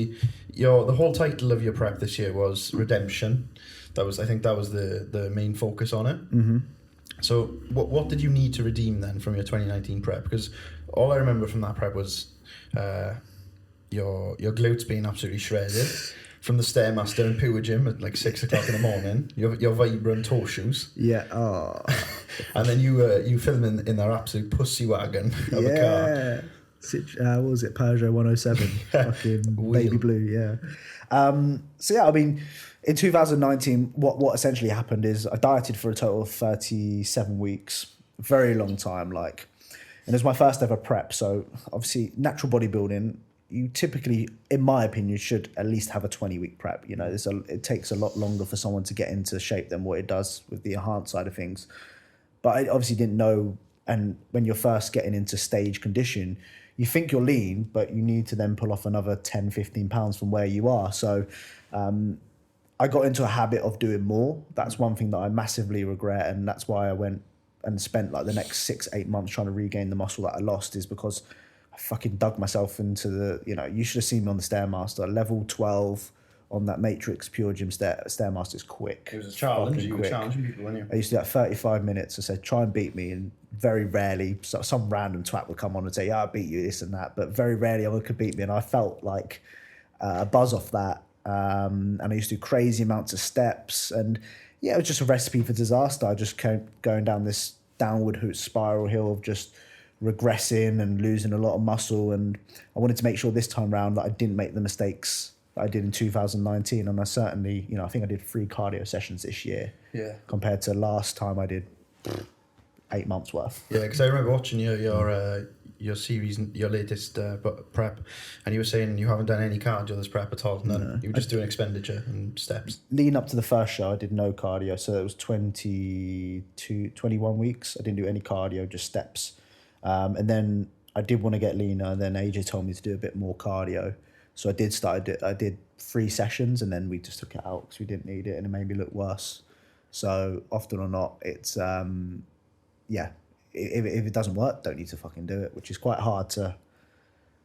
The whole title of your prep this year was Redemption. I think that was the main focus on it. Mm-hmm. So what did you need to redeem then from your 2019 prep? Because all I remember from that prep was your glutes being absolutely shredded from the Stairmaster and Pure Gym at like 6 o'clock in the morning. Your vibrant toe shoes. Yeah. Oh. And then you filming in their absolute pussy wagon of a car. What was it? Peugeot 107. Fucking baby blue. Yeah. So yeah, I mean, in 2019, what essentially happened is I dieted for a total of 37 weeks, very long time, like, and it was my first ever prep. So obviously, natural bodybuilding, you typically, in my opinion, should at least have a 20-week prep. You know, it takes a lot longer for someone to get into shape than what it does with the enhanced side of things. But I obviously didn't know, and when you're first getting into stage condition, you think you're lean, but you need to then pull off another 10, 15 pounds from where you are. So I got into a habit of doing more. That's one thing that I massively regret, and that's why I went and spent like the next 6-8 months trying to regain the muscle that I lost, is because I fucking dug myself into you should have seen me on the Stairmaster, level 12 on that Matrix Pure Gym Stairmaster is quick. It was a challenge. You were challenging people, weren't you? I used to do that 35 minutes. I said, try and beat me, and very rarely some random twat would come on and say, yeah, I'll beat you, this and that, but very rarely anyone could beat me, and I felt like a buzz off that. And I used to do crazy amounts of steps, and yeah, it was just a recipe for disaster. I just kept going down this downward spiral hill of just regressing and losing a lot of muscle, and I wanted to make sure this time round that I didn't make the mistakes that I did in 2019, and I certainly, I think I did 3 cardio sessions this year, compared to last time I did 8 months worth. Yeah, because I remember watching your series, your latest prep, and you were saying you haven't done any cardio this prep at all. None. No. You were just doing expenditure and steps. Leading up to the first show, I did no cardio, so it was 21 weeks. I didn't do any cardio, just steps. And then I did want to get leaner, and then AJ told me to do a bit more cardio. So I did 3 sessions, and then we just took it out because we didn't need it, and it made me look worse. So often or not, it's if it doesn't work, don't need to fucking do it, which is quite hard to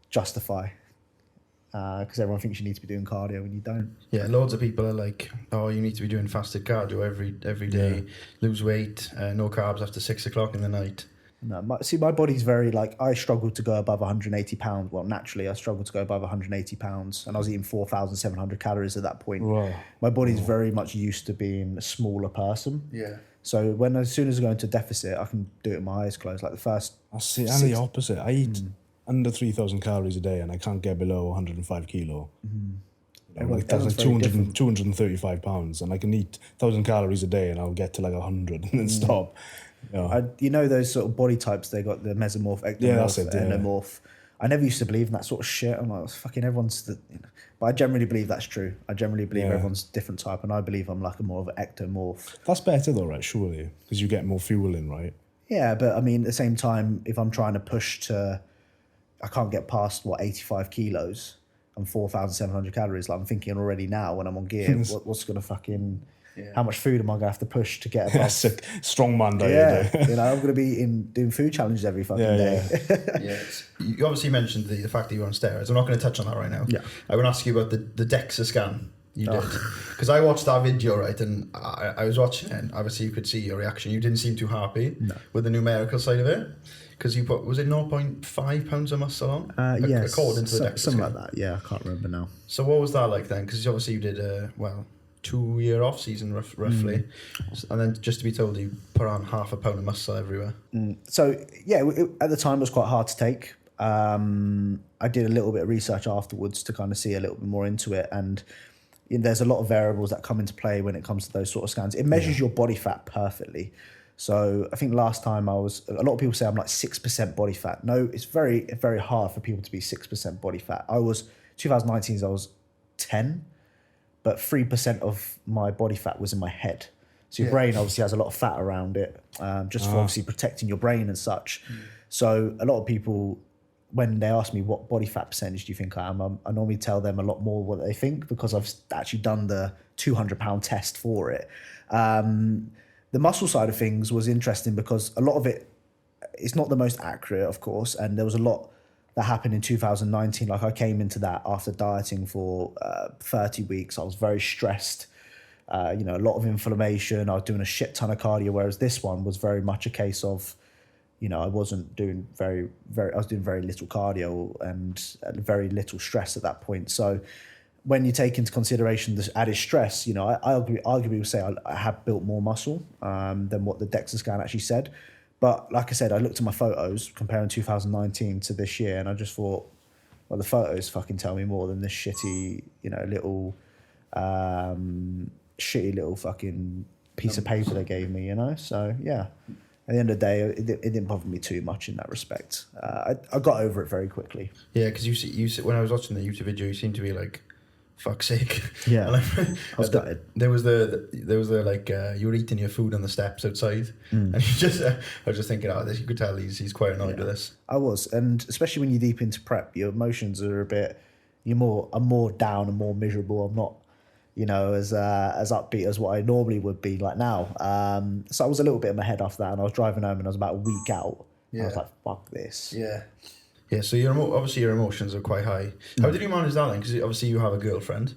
justify because everyone thinks you need to be doing cardio when you don't. Yeah, loads of people are like, oh, you need to be doing fasted cardio every day, lose weight, no carbs after 6 o'clock in the night. No, my body's very I struggle to go above 180 pounds. Well, naturally, I struggle to go above 180 pounds, and I was eating 4,700 calories at that point. Wow. My body's very much used to being a smaller person. Yeah. So as soon as I go into deficit, I can do it with my eyes closed. Like the first. I'm the opposite. I eat under 3,000 calories a day, and I can't get below 105 kilo. Mm-hmm. That's like 235 pounds, and I can eat 1,000 calories a day, and I'll get to like 100 and then stop. Those sort of body types, they got the mesomorph, ectomorph, endomorph. I never used to believe in that sort of shit. I'm like, fucking everyone's but I generally believe that's true. I generally believe everyone's different type, and I believe I'm like a more of an ectomorph. That's better though, right? Surely, because you get more fuel in, right? Yeah, but I mean, at the same time, if I'm trying to push I can't get past 85 kilos and 4,700 calories. Like I'm thinking already now when I'm on gear, what's gonna fucking. Yeah. How much food am I going to have to push to get above? That's a strong man diet. Yeah, I'm going to be doing food challenges every fucking day. You obviously mentioned the fact that you were on steroids. I'm not going to touch on that right now. Yeah. I want to ask you about the Dexa scan you did. Because I watched that video, right, and I was watching it, and obviously you could see your reaction. You didn't seem too happy with the numerical side of it. Because you put, was it 0.5 pounds of muscle on? Yes. According to the Dexa something scan. like that, yeah. I can't remember now. So what was that like then? Because obviously you did 2-year off season roughly, and then just to be told you put on 0.5 pound of muscle everywhere. So yeah, at the time it was quite hard to take. I did a little bit of research afterwards to kind of see a little bit more into it, and there's a lot of variables that come into play when it comes to those sort of scans. It measures your body fat perfectly. So I think last time a lot of people say I'm like 6% body fat. No, it's very, very hard for people to be 6% body fat. 2019 I was 10. But 3% of my body fat was in my head. So your brain obviously has a lot of fat around it, just for obviously protecting your brain and such. So a lot of people, when they ask me what body fat percentage do you think I am, I normally tell them a lot more what they think because I've actually done the 200-pound test for it. The muscle side of things was interesting because a lot of it's not the most accurate, of course, and there was a lot that happened in 2019. Like I came into that after dieting for 30 weeks. I was very stressed. A lot of inflammation. I was doing a shit ton of cardio, whereas this one was very much a case of, I wasn't doing I was doing very little cardio and very little stress at that point. So when you take into consideration this added stress, I arguably would say I have built more muscle than what the Dexa scan actually said. But like I said, I looked at my photos comparing 2019 to this year, and I just thought, well, the photos fucking tell me more than this shitty, little fucking piece of paper they gave me, So yeah, at the end of the day, it didn't bother me too much in that respect. I got over it very quickly. Yeah, because you when I was watching the YouTube video, you seemed to be like, fuck's sake. Yeah, I was gutted. There was the like you were eating your food on the steps outside, and you just I was just thinking, this you could tell he's quite annoyed with this. I was, and especially when you're deep into prep, your emotions are I'm more down and more miserable. I'm not, as upbeat as what I normally would be like now. So I was a little bit in my head after that, and I was driving home, and I was about a week out. Yeah. I was like, fuck this. Yeah. Yeah, so obviously your emotions are quite high. How did you manage that then? Because obviously you have a girlfriend.